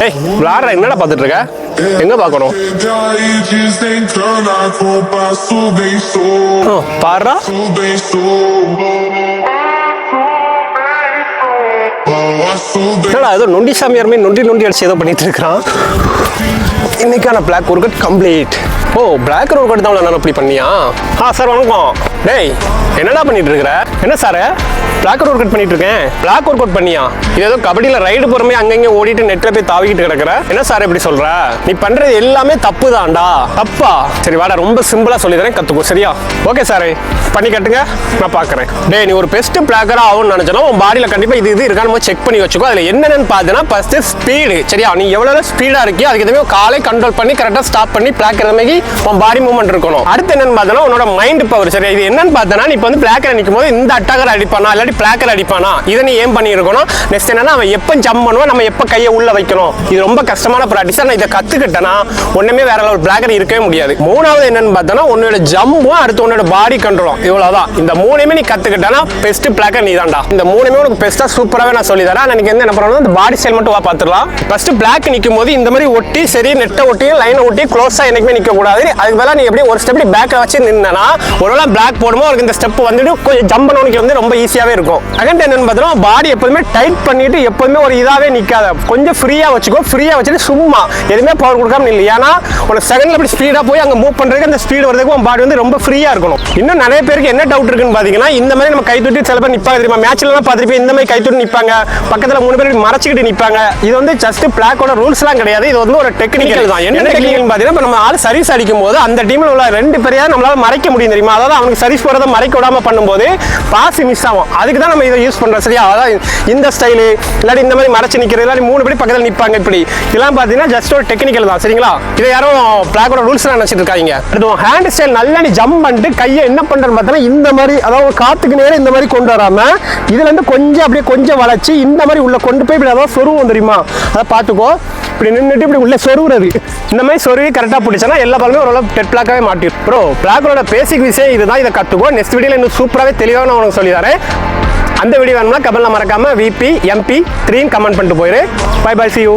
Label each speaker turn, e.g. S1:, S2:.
S1: ஏய் விளாடுற என்னடா பார்த்துட்டு இருக்க? எங்க பார்க்கணும்? பாருடா. என்னடா ஏதோ நொண்டி சாமியார் மீன் நொண்டி நொண்டி அடிச்சு ஏதோ பண்ணிட்டு இருக்கிறான். இன்னைக்கான பிளாக் ஒர்க் அவுட் கம்ப்ளீட். ஓ பிளாக் ஒர்க் அவுட் தான் நான் அப்படி பண்ணியா? சார் வணக்கம். டேய் என்னடா பண்ணிட்டு இருக்கிற? என்ன சார் பிளாக் ஒர்க் அவுட் பண்ணிட்டு இருக்கேன். பிளாக் ஒர்க் அவுட் பண்ணியா? இது ஏதோ கபடியில ரைடு போறமே அங்கங்க ஓடிட்டு நெட்ல போய் தாவிக்கிட்டு கிடக்குற. என்ன சார் இப்படி சொல்ற? நீ பண்றது எல்லாமே தப்பு தான்டா. தப்பா? சரி வாடா, ரொம்ப சிம்பிளா சொல்லி தரேன், கத்துக்கோ சரியா? ஓகே சார், பண்ணி கட்டுங்க, நான் பாக்குறேன். டேய் நீ ஒரு பெஸ்ட் பிளாக்கரா ஆகும்னு நினைச்சனா உன் பாடியில கண்டிப்பா இது இருக்கான்னு செக் பண்ணி வச்சுக்கோ. அதுல என்னன்னு பார்த்தனா ஃபர்ஸ்ட் ஸ்பீடு சரியா? நீ எவ்வளவு ஸ்பீடா இருக்கியோ அதுக்கு எதுவுமே காலை கண்ட்ரோல் பண்ணி கரெக்டா ஸ்டாப் பண்ணி பிளாக் மாதிரி உன் பாடி மூவ்மெண்ட் இருக்கணும். அடுத்து என்னன்னு பார்த்தனா உன்னோட மைண்ட் பவர் சரியா? இது என்னன்னு பார்த்தனா நீ இப்போ வந்து பிளாக்கர் நிற்கும் போது இந்த அட்டாகர் அடிப்பானா இல்லாட்டி பிளாக்கர் அடிப்பானா இதை நீ ஏன் பண்ணி இருக்கணும். நெக்ஸ்ட் என்னன்னா அவன் எப்போ ஜம்ப் பண்ணுவான், நம்ம எப்போ கையை உள்ள வைக்கணும். இது ரொம்ப கஷ்டமான ப்ராக்டிஸ். நான் இதை கத்துக்கிட்டேன்னா ஒண்ணுமே வேற லெவல் பிளாக்கர் இருக்கவே முடியாது. மூணாவது என்னன்னு பார்த்தனா உன்னோட ஜம்பும் அடுத்து உன்னோட பாடி கண்ட்ரோலும். இவ்வளவுதான். இந்த மூணுமே நீ கத்துக்கிட்டனா பெஸ்ட் பிளாக்கர் நீ தான்டா. இந்த மூணுமே உனக்கு பெஸ்டா சூப்பராகவே நான் சொல்லி தரேன். எனக்கு என்ன பண்ணணும், இந்த பாடி ஸ்டைல் மட்டும் பார்த்துடலாம். ஃபர்ஸ்ட் பிளாக் நிற்கும் போது இந்த மாதிரி ஒட்டி சரி நெட்டை ஒட்டி லைனை ஒட்டி க்ளோஸா என்னைக்குமே நிற்க கூடாது. அதுக்கு மேலே நீ எப்படி ஒரு ஸ்டெப் பேக்ல வச்சு நின்னா ஒருவேளை பிளாக் போடுமோ அவருக்கு இந்த ஸ்டெப் வந்துட்டு கொஞ்சம் ஜம்ப் பண்ணவனுக்கு வந்து ரொம்ப ஈஸியாவே இருக்கும். செகண்ட் என்னன்னு பார்த்தோம்னா பாடி எப்போதுமே டைட் பண்ணிட்டு எப்போதுமே ஒரு இதாவே நிற்காத, கொஞ்சம் ஃப்ரீயா வச்சுக்கோ. ஃப்ரீயா வச்சுட்டு சும்மா எதுவுமே பவர் கொடுக்காம இல்லை. ஏன்னா ஒரு செகண்ட்ல அப்படி ஸ்பீடா போய் அங்கே மூவ் பண்றதுக்கு அந்த ஸ்பீடு வரதுக்கு உன் பாடி வந்து ரொம்ப ஃப்ரீயா இருக்கணும். இன்னும் நிறைய பேருக்கு என்ன டவுட் இருக்குன்னு பாத்தீங்கன்னா இந்த மாதிரி நம்ம கை தூட்டி சில பேர் நிப்பாங்க தெரியுமா? மேட்ச்லாம் பார்த்துருப்பேன் இந்த மாதிரி கை தூட்டி நிற்பாங்க, பக்கத்தில் 3 பேர் மறைச்சிக்கிட்டு நிற்பாங்க. இது வந்து ஜஸ்ட் பிளாக்கோட ரூல்ஸ்லாம் கிடையாது. இது வந்து ஒரு டெக்னிக்கல் தான். என்ன டெக்னிக்கல் பார்த்தீங்கன்னா நம்ம ஆள் சர்வீஸ் அடிக்கும் போது அந்த டீம்ல உள்ள 2 பேரையா நம்மளால மறைக்க முடியும் தெரியுமா? அதாவது அவனுக்கு சர்வீஸ் போறதை மறைக்க விடாம பண்ணும்போது பாஸ் மிஸ் ஆகும். அதுக்கு தான் நம்ம இதை யூஸ் பண்றோம் சரியா? அதாவது இந்த ஸ்டைலு இல்லாட்டி இந்த மாதிரி மறைச்சு நிற்கிறது இல்லாட்டி 3 பேர் பக்கத்தில் நிற்பாங்க. இப்படி இதெல்லாம் பார்த்தீங்கன்னா ஜஸ்ட் ஒரு டெக்னிக்கல் தான் சரிங்களா? இதை யாரும் பிளாக்கோட ரூல்ஸ் நினைச்சிட்டு இருக்காங்க. அடுத்து ஹேண்ட் ஸ்டைல் நல்லா நீ ஜம்ப் பண்ணிட்டு கையை என்ன பண்றன்னு பார்த்தீங்கன்னா இந்த மாதிரி, அதாவது காத்துக்கு நேரம் இந்த மாதிரி கொண்டு வராம இதுல இருந்து கொஞ்சம் அப்படியே கொஞ்சம் வளைச்சு இந்த மாதிரி உள்ள கொண்டு போய் இப்படி அதாவது சொருவும் தெரியுமா? அதை பார்த்துக்கோ. இப்படி நின்றுட்டு இப்படி உள்ள சொருவுறது, இந்த மாதிரி சொருவி கரெக்டாக பிடிச்சனா எல்லா பாலுமே ஓரளவு டெட் பிளாக்காவே மாட்டிடும். ப்ரோ பிளாக்கோட பேசிக் விஷயம் இதுதான். இதை கற்றுக்கோ. நெக்ஸ்ட் வீடியோவில் இன்னும் சூப்பராகவே தெளிவாக நான் உனக்கு சொல்லி தரேன். அந்த வீடியோ வேணும்னா கமெண்ட்ல மறக்காம VP MP 3 கமெண்ட் பண்ணிட்டு போயிரு. Bye bye, see you.